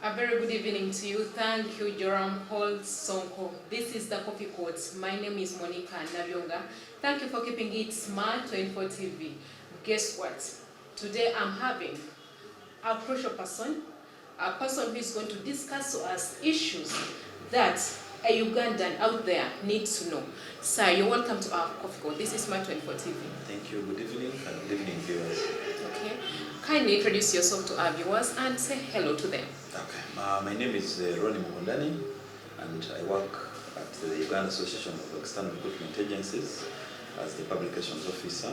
A very good evening to you. Thank you, Joram Paul Sonko. This is the Coffee Court. My name is Monica Nabionga. Thank you for keeping it smart 24 TV. Guess what? Today I'm having a crucial person, a person who is going to discuss to us issues that a Ugandan out there needs to know. Sir, you're welcome to our Coffee Court. This is Smart 24 TV. Thank you. Good evening and good evening, viewers. Okay. Kindly introduce yourself to our viewers and say hello to them. Okay. My name is Ronnie Mugondani, and I work at the Uganda Association of External Recruitment Agencies as the publications officer.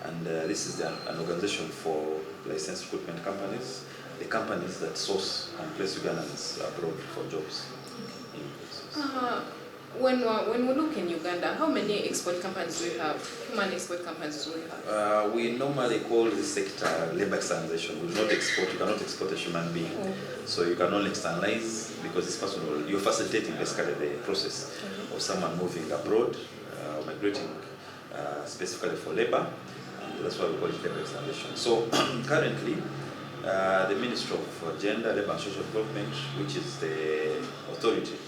And this is an organization for licensed recruitment companies, the companies that source and place Ugandans abroad for jobs. When we look in Uganda, how many export companies do we have? How many export companies do we have? We normally call this sector labor externalization. We do not export, you cannot export a human being. So you can only externalize because it's personal. You're facilitating basically the process of someone moving abroad, migrating specifically for labor. And that's why we call it labor externalization. So currently, the Ministry of Gender, Labor and Social Development, which is the authority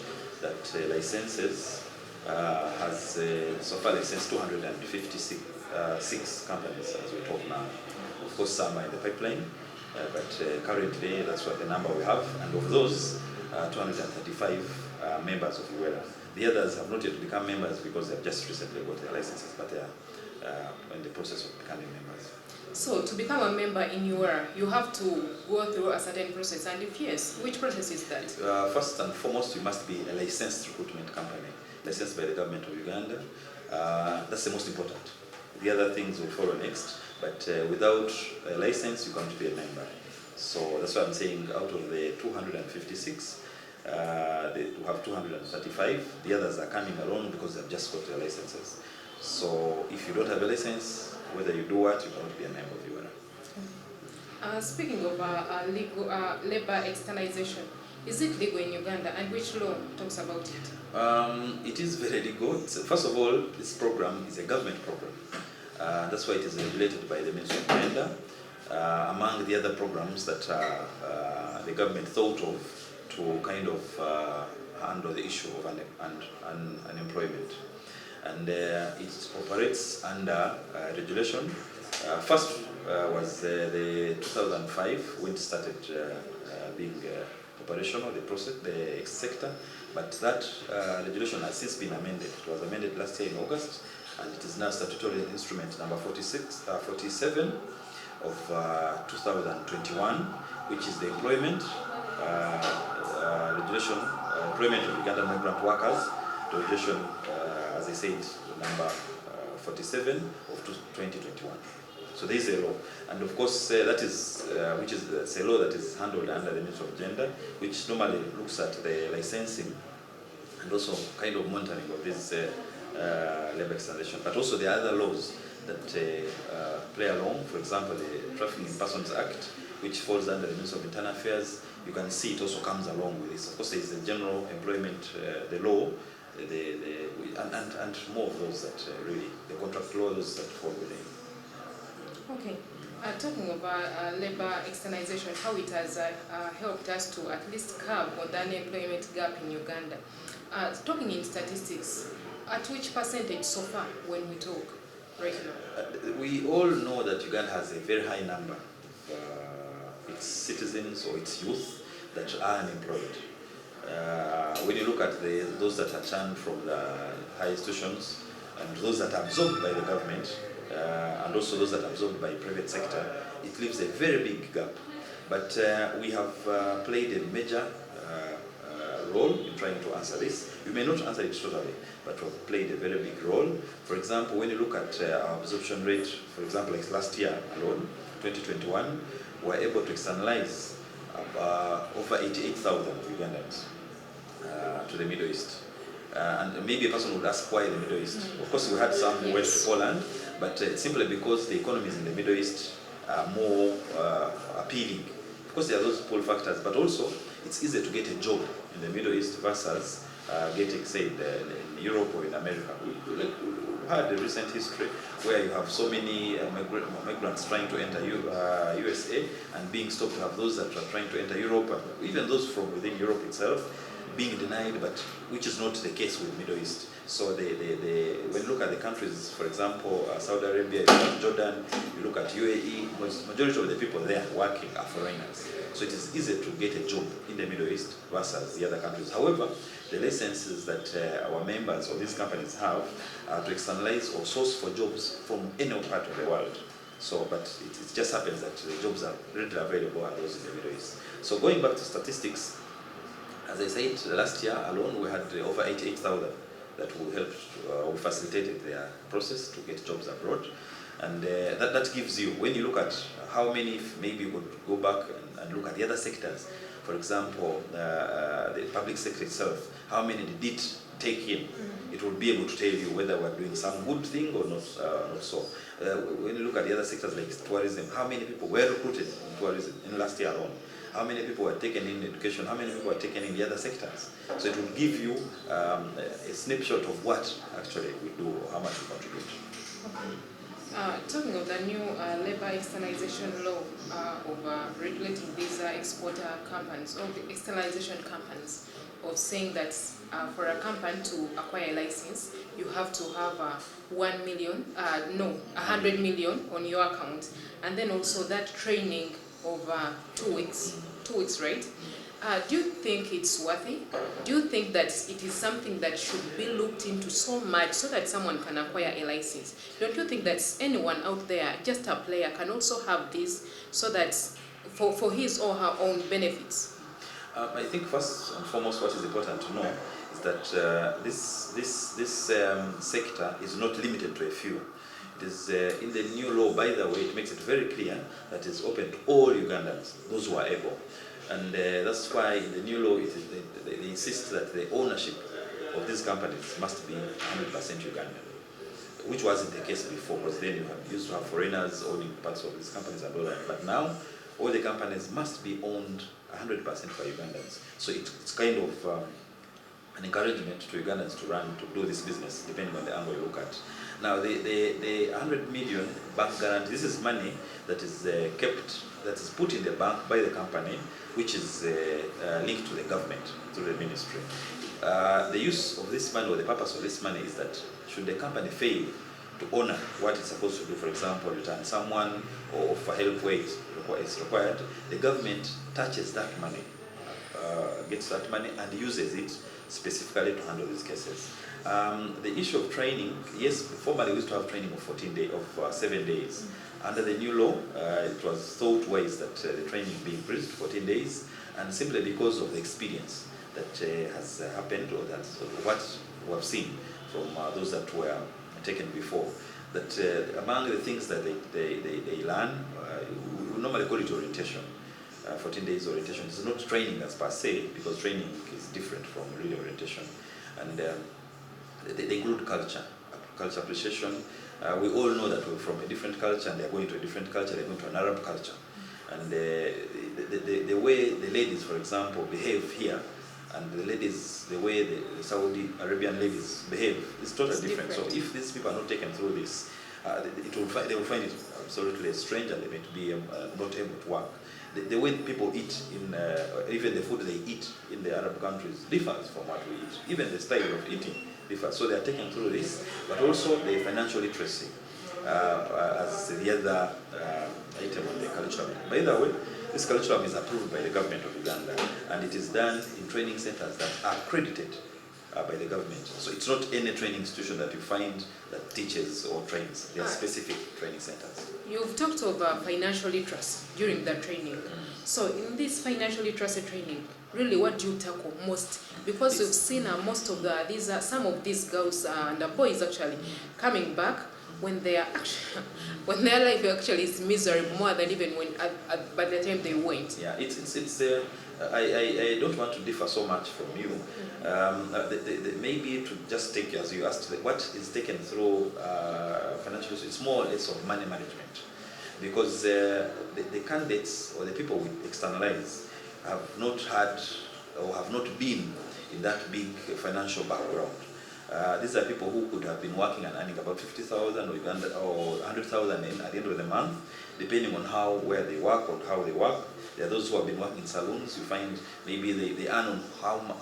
that licenses, has so far licensed 256 companies as we talk now. Of course, some are in the pipeline, but currently that's what the number we have. And of those, 235 members of UERA. The others have not yet become members because they have just recently got their licenses, but they are in the process of becoming members. So to become a member in UERA, you have to go through a certain process, and if yes, which process is that? First and foremost, you must be a licensed recruitment company, licensed by the government of Uganda. That's the most important. The other things will follow next, but without a license, you can't be a member. So that's why I'm saying out of the 256, they have 235. The others are coming along because they've just got their licenses. So if you don't have a license, whether you do what, you cannot be a member of UERA. Speaking of legal labor externalization, is it legal in Uganda, and which law talks about it? It is very legal. First of all, this program is a government program. That's why it is regulated by the Ministry of Gender, among the other programs that the government thought of to kind of handle the issue of unemployment. And it operates under regulation. First was the 2005 when it started being operational, the process, the sector, but that regulation has since been amended. It was amended last year in August, and it is now statutory instrument number 47 of 2021, which is the employment regulation, employment of Ugandan migrant workers, regulation, as I said, number 47 of 2021. So there is a law, and of course that is which is a law that is handled under the Ministry of Gender, which normally looks at the licensing and also kind of monitoring of this labor externalization. But also there are other laws that play along. For example, the Trafficking in Persons Act, which falls under the Ministry of Internal Affairs. You can see it also comes along with this. Of course, there is the general employment, the law. And more of those that really, the contract laws that fall within. Okay. Talking about labor externalization, how it has helped us to at least curb the unemployment gap in Uganda. Talking in statistics, at which percentage so far when we talk right now? We all know that Uganda has a very high number of its citizens or its youth that are unemployed. When you look at those that are churned from the high institutions and those that are absorbed by the government and also those that are absorbed by private sector, it leaves a very big gap. But we have played a major role in trying to answer this. We may not answer it totally, but we've played a very big role. For example, when you look at our absorption rate, for example, like last year alone, 2021, we were able to externalize over 88,000 Ugandans to the Middle East. And maybe a person would ask why the Middle East. Of course, we had some who went to Poland, but simply because the economies in the Middle East are more appealing. Of course, there are those pull factors, but also it's easier to get a job in the Middle East versus getting, say, in Europe or in America. had a recent history where you have so many migrants trying to enter USA and being stopped. You have those that are trying to enter Europe, and even those from within Europe itself being denied, but which is not the case with Middle East. So when you look at the countries, for example, Saudi Arabia, you look at Jordan, you look at UAE, majority of the people there working are foreigners. So it is easy to get a job in the Middle East versus the other countries. However, the licenses that our members of these companies have are to externalize or source for jobs from any part of the world. So, but it just happens that the jobs are readily available are those in the Middle East. So going back to statistics, as I said, last year alone we had over 88,000 that we helped or facilitated their process to get jobs abroad. And that gives you, when you look at how many, maybe you could go back and look at the other sectors. For example, the public sector itself, how many did it take in? It will be able to tell you whether we're doing some good thing or not so. When you look at the other sectors like tourism, how many people were recruited in tourism in last year alone? How many people were taken in education? How many people were taken in the other sectors? So it will give you a snapshot of what actually we do or how much we contribute. Okay. Talking of the new labor externalization law of regulating these exporter companies or the externalization companies, of saying that for a company to acquire a license, you have to have 1 million, 100 million on your account, and then also that training of 2 weeks. 2 weeks, right? Do you think it's worthy? Do you think that it is something that should be looked into so much so that someone can acquire a license? Don't you think that anyone out there, just a player, can also have this so that for his or her own benefits? I think first and foremost what is important to know is that this sector is not limited to a few. It is in the new law, by the way, it makes it very clear that it's open to all Ugandans, those who are able. And that's why in the new law they insist that the ownership of these companies must be 100% Ugandan, which wasn't the case before, because then you used to have foreigners owning parts of these companies and all that. But now all the companies must be owned 100% by Ugandans. So it's kind of an encouragement to Ugandans to do this business, depending on the angle you look at. Now, the 100 million bank guarantee, this is money that is that is put in the bank by the company, which is linked to the government, to the ministry. The use of this money, or the purpose of this money, is that should the company fail to honor what it's supposed to do, for example, return someone or for help where it's required, the government touches that money, gets that money and uses it specifically to handle these cases. The issue of training, yes, formerly we used to have training of 7 days. Under the new law, it was thought wise that the training be increased to 14 days, and simply because of the experience that has happened, or that's what we have seen from those that were taken before, that among the things that they learn, we normally call it orientation. 14 days orientation. It's not training as per se, because training is different from real orientation. And they include culture appreciation. We all know that we're from a different culture, and they're going to a different culture, they're going to an Arab culture. And the way the ladies, for example, behave here, and the way the Saudi Arabian ladies behave is totally different. So if these people are not taken through this, they will find it absolutely strange, and they may be not able to work. The way people eat, even the food they eat in the Arab countries differs from what we eat. Even the style of eating differs. So they are taken through this, but also the financial literacy as the other item on the curriculum. By the way, this curriculum is approved by the government of Uganda, and it is done in training centers that are accredited by the government. So it's not any training institution that you find that teaches or trains. There are specific training centers. You've talked about financial literacy during the training. So in this financial literacy training, really what do you tackle most? Because we've seen most of some of these girls and boys actually coming back when their life actually is miserable more than even when by the time they went. Yeah, I don't want to differ so much from you. Maybe to just take, as you asked, what is taken through financial, it's more or less of money management, because the candidates or the people we externalize have not had or have not been in that big financial background. These are people who could have been working and earning about 50,000 or 100,000 at the end of the month, depending on where they work or how they work. There are those who have been working in saloons. You find maybe they earn on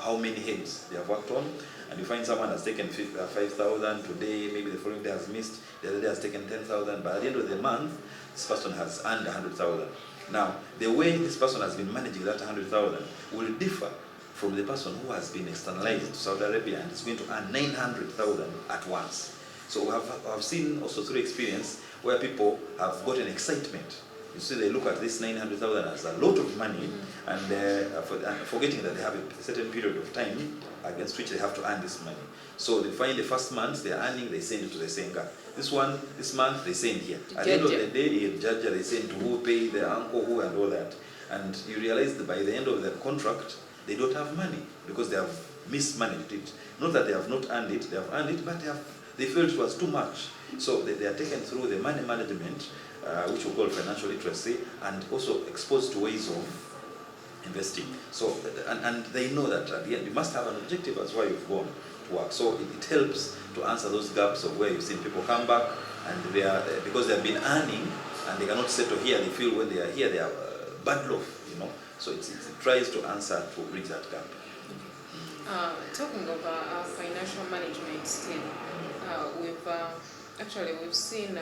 how many heads they have worked on, and you find someone has taken 5,000 today, maybe the following day has missed, the other day has taken 10,000, but at the end of the month, this person has earned 100,000. Now, the way this person has been managing that 100,000 will differ from the person who has been externalized to Saudi Arabia and is going to earn 900,000 at once. So I've seen also through experience where people have gotten excitement. You see, they look at this 900,000 as a lot of money, and forgetting that they have a certain period of time against which they have to earn this money. So they find the first month they are earning, they send it to the Senga. This month they send here. At the end of the day, in Jaja they send to who pay the uncle who and all that. And you realize that by the end of the contract, they don't have money because they have mismanaged it. Not that they have not earned it, they have earned it, but they felt it was too much. So they are taken through the money management, which we call financial literacy, and also exposed to ways of investing. So, and they know that at the end, you must have an objective as why you've gone to work. So it helps to answer those gaps of where you've seen people come back, and they are, because they have been earning, and they cannot settle here, they feel when they are here, they are bad off, you know. So it tries to answer to bridge that gap. Talking of financial management still, we've seen,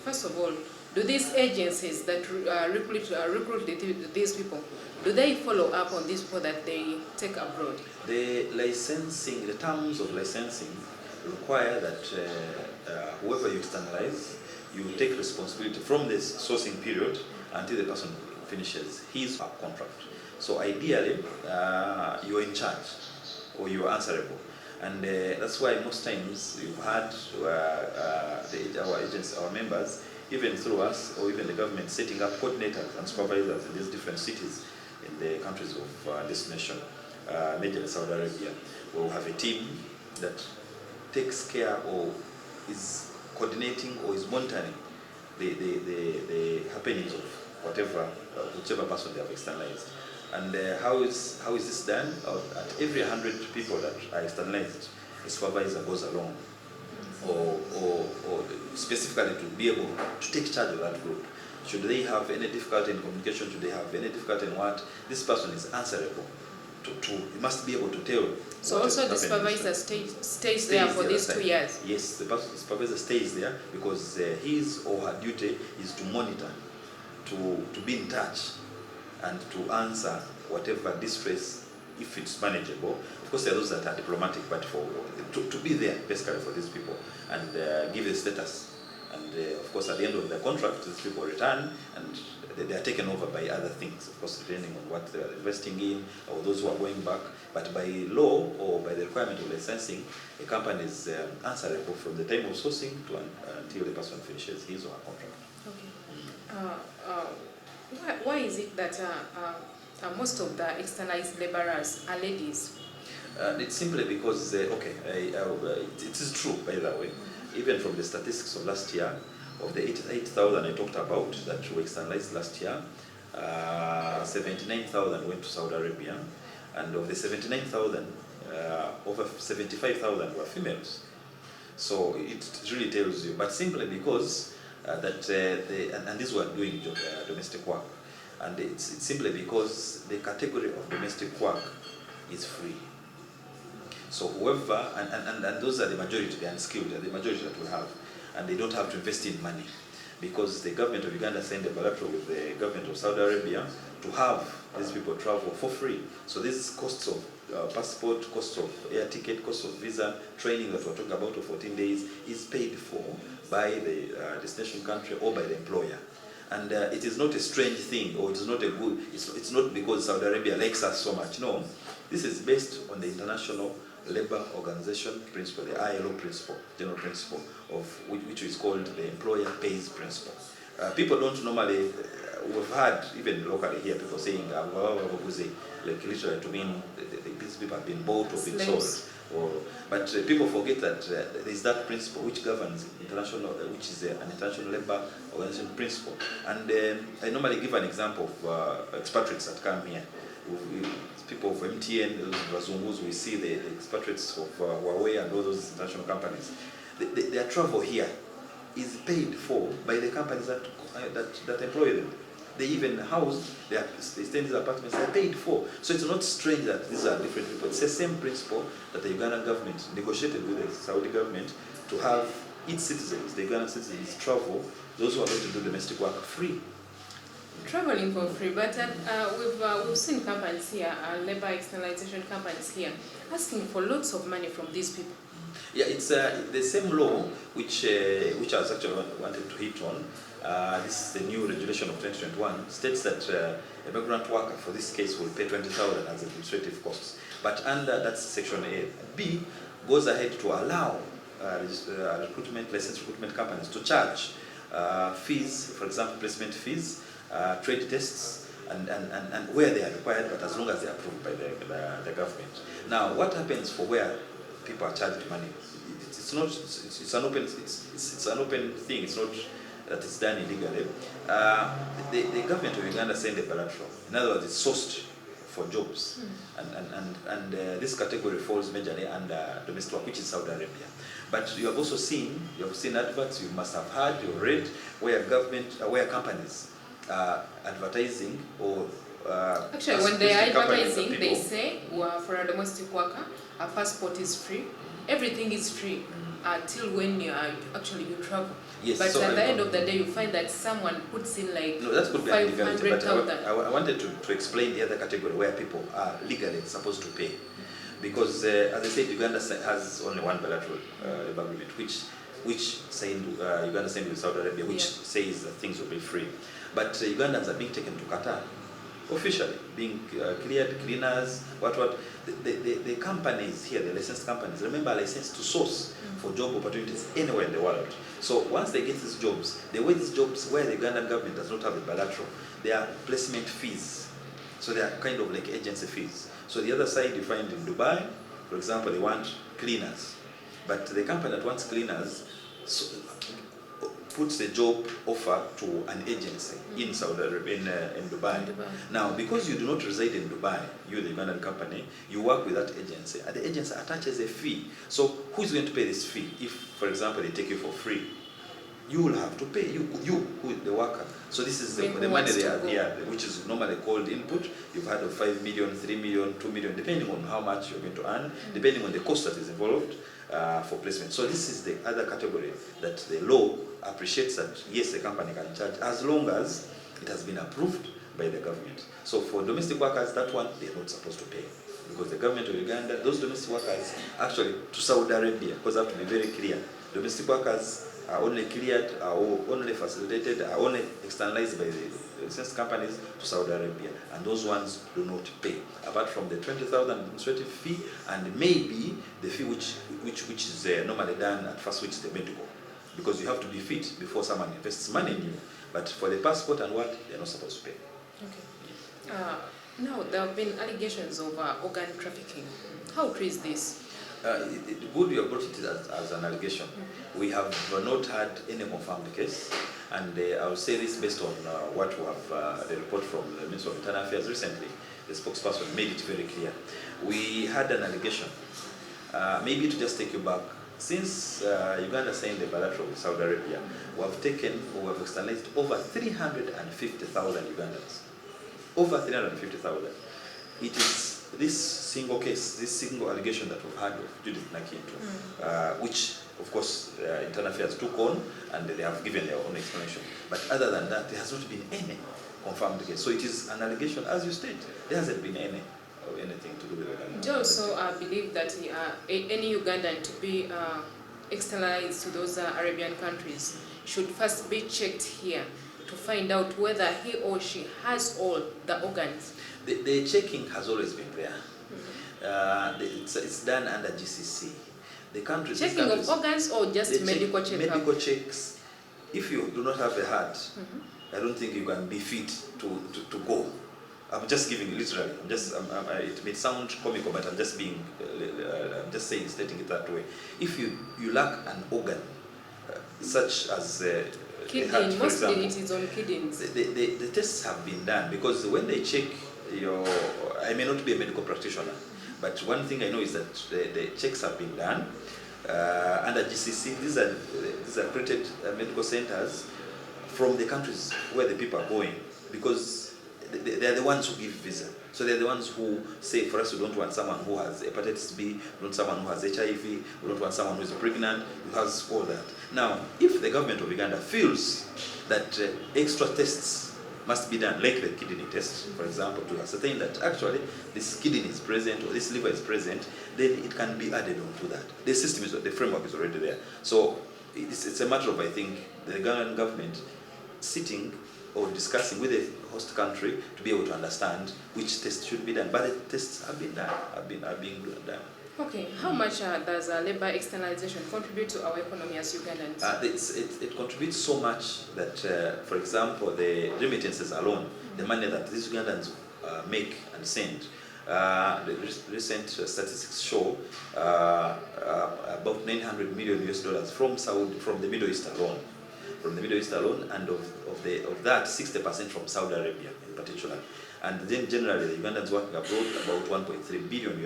first of all, do these agencies that recruit these people, do they follow up on these people that they take abroad? The terms of licensing require that whoever you externalize, you take responsibility from this sourcing period until the person finishes his contract. So ideally, you're in charge or you're answerable. And that's why most times you've had our agents, our members, even through us or even the government, setting up coordinators and supervisors in these different cities in the countries of this nation, majorly Saudi Arabia. We'll have a team that takes care or is coordinating or is monitoring the happenings of whichever person they have externalized. And how is this done? At every 100 people that are externalized, a supervisor goes along, or specifically to be able to take charge of that group. Should they have any difficulty in communication, should they have any difficulty in what, this person is answerable he must be able to tell. So also the supervisor stays there for these 2 years? Yes, the supervisor stays there because his or her duty is to monitor, to be in touch, and to answer whatever distress, if it's manageable. Of course, there are those that are diplomatic, but to be there basically for these people and give a status. And of course, at the end of the contract, these people return and they are taken over by other things, of course, depending on what they are investing in or those who are going back. But by law or by the requirement of licensing, a company is answerable from the time of sourcing to until the person finishes his or her contract. Okay. Why is it that most of the externalized laborers are ladies? It's simply because, it is true, by the way, even from the statistics of last year, of the 88,000 I talked about that were externalized last year, 79,000 went to Saudi Arabia, and of the 79,000, over 75,000 were females. So it really tells you, but simply because and these were doing domestic work, and it's simply because the category of domestic work is free. So whoever, and those are the majority, the unskilled, are the majority that we have, and they don't have to invest in money, because the government of Uganda signed a bilateral with the government of Saudi Arabia to have these people travel for free. So these costs of passport, costs of air ticket, costs of visa, training that we're talking about of 14 days is paid for by the destination country or by the employer. And it is not a strange thing, or it is not a good, it's not because Saudi Arabia likes us so much. No, this is based on the International Labour Organization principle, the ILO principle, general principle, of which is called the employer pays principle. People don't normally, we've had even locally here people saying, like literally to mean these people have been bought or been sold. But people forget that there is that principle which governs international, which is an international labor organization principle. And I normally give an example of expatriates that come here. People of MTN, those Bazungus, we see the expatriates of Huawei and all those international companies. Their travel here is paid for by the companies that employ them. They even house, they stay in these apartments, they're paid for. So it's not strange that these are different people. It's the same principle that the Ugandan government negotiated with the Saudi government to have its citizens, the Ugandan citizens, travel, those who are going to do domestic work, free. Traveling for free, but we've seen companies here, labor externalization companies here, asking for lots of money from these people. Yeah, it's the same law which I was actually wanted to hit on. This is the new regulation of 2021, states that a migrant worker for this case will pay 20,000 as administrative costs. But under that section A, B goes ahead to allow licensed recruitment companies to charge fees, for example, placement fees, trade tests, and where they are required, but as long as they are approved by the government. Now, what happens for where people are charged money? It's an open thing. It's not that it's done illegally. The government of Uganda sent a bilateral. In other words, it's sourced for jobs, and this category falls majorly under domestic work, which is Saudi Arabia. But you have also seen, adverts. You must have heard or read where companies are advertising or. Actually, when they are advertising, they say, for a domestic worker, a passport is free, everything is free till when you travel. Yes, but so at the end of the day, you find that someone puts in like no, that could be illegality, but 500,000. I wanted to explain the other category where people are legally supposed to pay. Because, as I said, Uganda has only one bilateral labor agreement, which Uganda signed with Saudi Arabia, which says that things will be free. But Ugandans are being taken to Qatar, officially, being cleared, cleaners, the companies here, the licensed companies, remember, are licensed to source for job opportunities anywhere in the world. So once they get these jobs, the way these jobs, where the Ugandan government does not have a bilateral, they are placement fees. So they are kind of like agency fees. So the other side you find in Dubai, for example, they want cleaners. But the company that wants cleaners puts the job offer to an agency in Saudi Arabia, in Dubai. Now, because you do not reside in Dubai, you, the Ugandan company, you work with that agency, and the agency attaches a fee. So who is going to pay this fee? If, for example, they take you for free, you will have to pay, you who is the worker. So this is the money they are there, which is normally called input. You've heard of 5 million, 3 million, 2 million, depending on how much you're going to earn, depending on the cost that is involved for placement. So this is the other category that the law appreciates, that yes, the company can charge as long as it has been approved by the government. So for domestic workers, that one, they're not supposed to pay. Because the government of Uganda, those domestic workers, actually to Saudi Arabia, because I have to be very clear, domestic workers are only cleared, are only facilitated, are only externalized by the licensed companies to Saudi Arabia, and those ones do not pay, apart from the 20,000 administrative fee and maybe the fee which is normally done at first, which is the medical, because you have to be fit before someone invests money in you. But for the passport and what, they're not supposed to pay. Okay. Now there have been allegations of organ trafficking. How true is this? Good you have brought it as an allegation. We have not had any confirmed case, and I will say this based on what we have, the report from the Ministry of Internal Affairs recently. The spokesperson made it very clear. We had an allegation. Maybe to just take you back, since Uganda signed the bilateral with Saudi Arabia, we have externalized over 350,000 Ugandans. Over 350,000. It is this single case, this single allegation that we've had of Judith Nakinto, which, of course, Internal Affairs took on, and they have given their own explanation. But other than that, there has not been any confirmed case. So it is an allegation, as you state. There hasn't been anything to do with it. Do you also believe that any Ugandan to be externalized to those Arabian countries should first be checked here to find out whether he or she has all the organs? The checking has always been there. It's done under GCC. Checking of organs or just medical checkup? Medical checks. If you do not have a heart, I don't think you can be fit to go. I'm just giving literally. It may sound comical, but I'm just being. I'm just stating it that way. If you lack an organ, such as kidney, heart, for mostly example, it is on kidneys. the tests have been done, because when they check your, I may not be a medical practitioner, but one thing I know is that the checks have been done under GCC. These are accredited medical centers from the countries where the people are going, because they are the ones who give visa. So they're the ones who say, for us, we don't want someone who has hepatitis B, we want someone who has HIV, we don't want someone who is pregnant, who has all that. Now, if the government of Uganda feels that extra tests must be done, like the kidney test, for example, to ascertain that actually this kidney is present or this liver is present, then it can be added on to that. The system the framework is already there. So it's a matter of, I think, the Ugandan government sitting or discussing with the host country to be able to understand which tests should be done. But the tests have been done, are being done. Okay, how much does labor externalization contribute to our economy as Ugandans? It contributes so much that, for example, the remittances alone, the money that these Ugandans make and send, the recent statistics show about $900 million from the Middle East alone. From the Middle East alone, and of that, 60% from Saudi Arabia in particular. And then generally, the Ugandans working abroad, about $1.3 billion.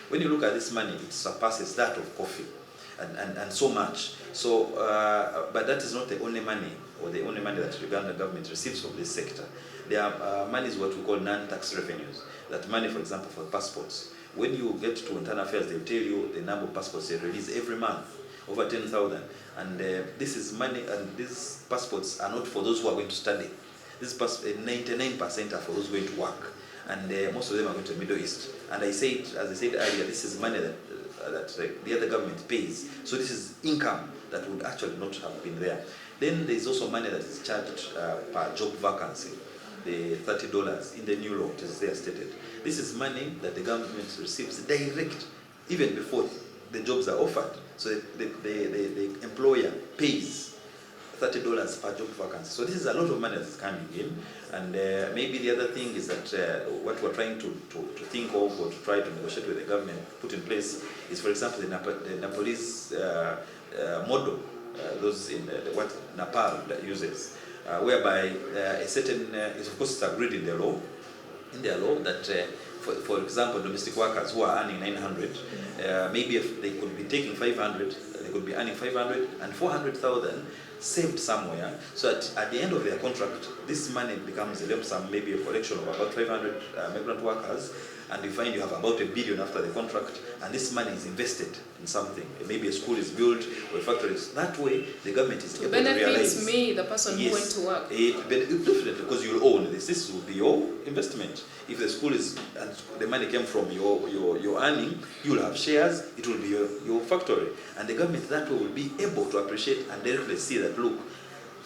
When you look at this money, it surpasses that of coffee, and so much. So, but that is not the only money, or the only money that the Ugandan government receives from this sector. There are money is what we call non-tax revenues. That money, for example, for passports. When you get to internal affairs, they'll tell you the number of passports they release every month, over 10,000. And this is money, and these passports are not for those who are going to study. This 99% are for those going to work, and most of them are going to the Middle East. And as I said earlier, this is money that the other government pays. So this is income that would actually not have been there. Then there is also money that is charged per job vacancy, the $30 in the new law, it is there stated. This is money that the government receives direct, even before the jobs are offered. So the employer pays $30 per job vacancy. So this is a lot of money that's coming in. And maybe the other thing is that what we're trying to think of, or to try to negotiate with the government, put in place, is, for example, the Nepalese model, those in what Nepal uses, whereby a certain, of course, it's agreed in their law, that for example, domestic workers who are earning 900, maybe if they could be taking 500, they could be earning 500 and 400,000 saved somewhere, so that at the end of their contract, this money becomes a lump sum, maybe a collection of about 500 migrant workers, and you find you have about $1 billion after the contract, and this money is invested in something. Maybe a school is built, or a factory is. That way, the government is able to realize. Benefits me, the person who went to work. Definitely, because you'll own this. This will be your investment. If the school is, and the money came from your earning, you'll have shares, it will be your factory. And the government that way will be able to appreciate and directly see that, look,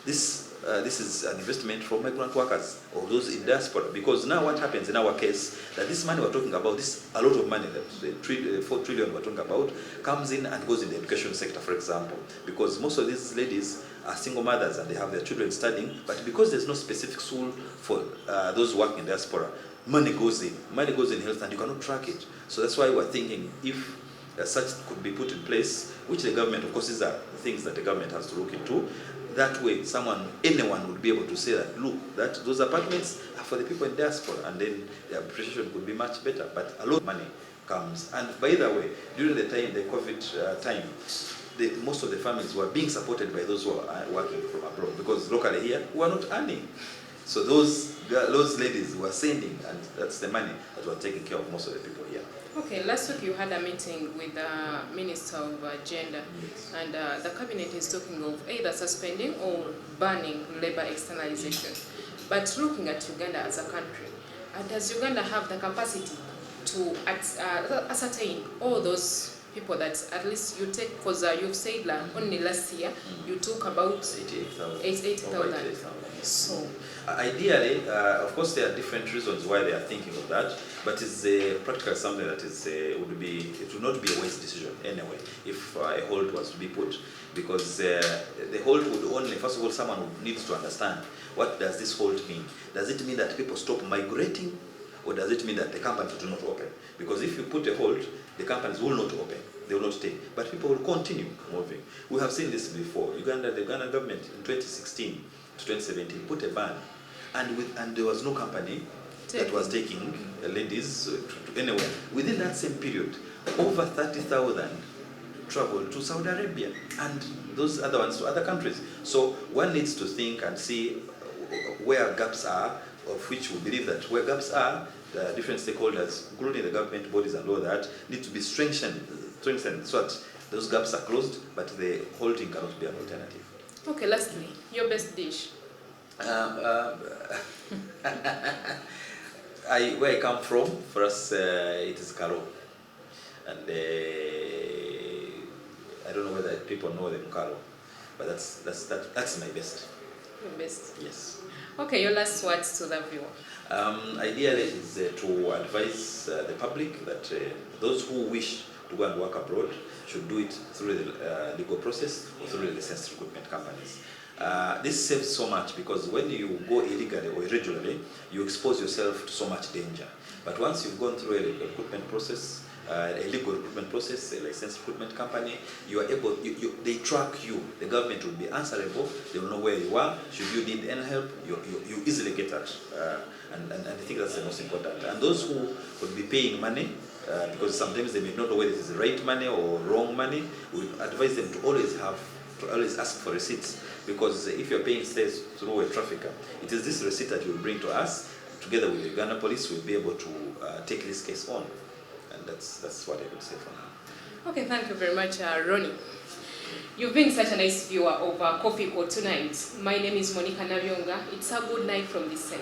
this is an investment for migrant workers or those in diaspora. Because now what happens in our case, that this money we're talking about, this a lot of money, that the 4 trillion we're talking about, comes in and goes in the education sector, for example. Because most of these ladies are single mothers and they have their children studying, but because there's no specific school for those working in diaspora, money goes in health, and you cannot track it. So that's why we're thinking if such could be put in place, which the government, of course, these are things that the government has to look into. That way, anyone would be able to say that, look, that those apartments are for the people in diaspora, and then the appreciation could be much better. But a lot of money comes. And by the way, during the COVID time, most of the families were being supported by those who are working from abroad, because locally here, we are not earning. So those ladies were sending, and that's the money that were taking care of most of the people here. Okay, last week you had a meeting with the Minister of Gender, Yes. and the Cabinet is talking of either suspending or banning labor externalization. But looking at Uganda as a country, does Uganda have the capacity to ascertain all those people that at least you take, because you've said that only last year you took about 88,000. So ideally, of course, there are different reasons why they are thinking of that, but it's practically something that it would not be a wise decision anyway if a hold was to be put, because the hold would only, first of all, someone needs to understand what does this halt mean? Does it mean that people stop migrating, or does it mean that the companies do not open? Because if you put a hold, the companies will not open, they will not take, but people will continue moving. We have seen this before. The Ugandan government in 2016 to 2017 put a ban, and there was no company that was taking ladies to anywhere. Within that same period, over 30,000 traveled to Saudi Arabia, and those other ones to other countries. So one needs to think and see where gaps are, of which we believe that where gaps are, the different stakeholders, including the government bodies and all that, need to be strengthened so that those gaps are closed, but the holding cannot be an alternative. Okay, lastly, your best dish. Where I come from, for us, it is karo, and I don't know whether people know the karo, but that's my best. Your best. Yes. Okay, your last words to the viewer. Ideally is to advise the public that those who wish to go and work abroad should do it through the legal process or through the licensed recruitment companies. This saves so much, because when you go illegally or irregularly, you expose yourself to so much danger. But once you've gone through a recruitment process, a legal recruitment process, a licensed recruitment company, you are able, they track you. The government will be answerable. They will know where you are. Should you need any help, you easily get that. And I think that's the most important. And those who would be paying money, because sometimes they may not know whether it is the right money or wrong money, we advise them to always ask for receipts. Because if you're paying stays through a trafficker, it is this receipt that you will bring to us. Together with the Uganda police, we'll be able to take this case on. And that's what I would say for now. Okay, thank you very much, Ronnie. You've been such a nice viewer of Coffee Call tonight. My name is Monica Nabyonga. It's a good night from this side.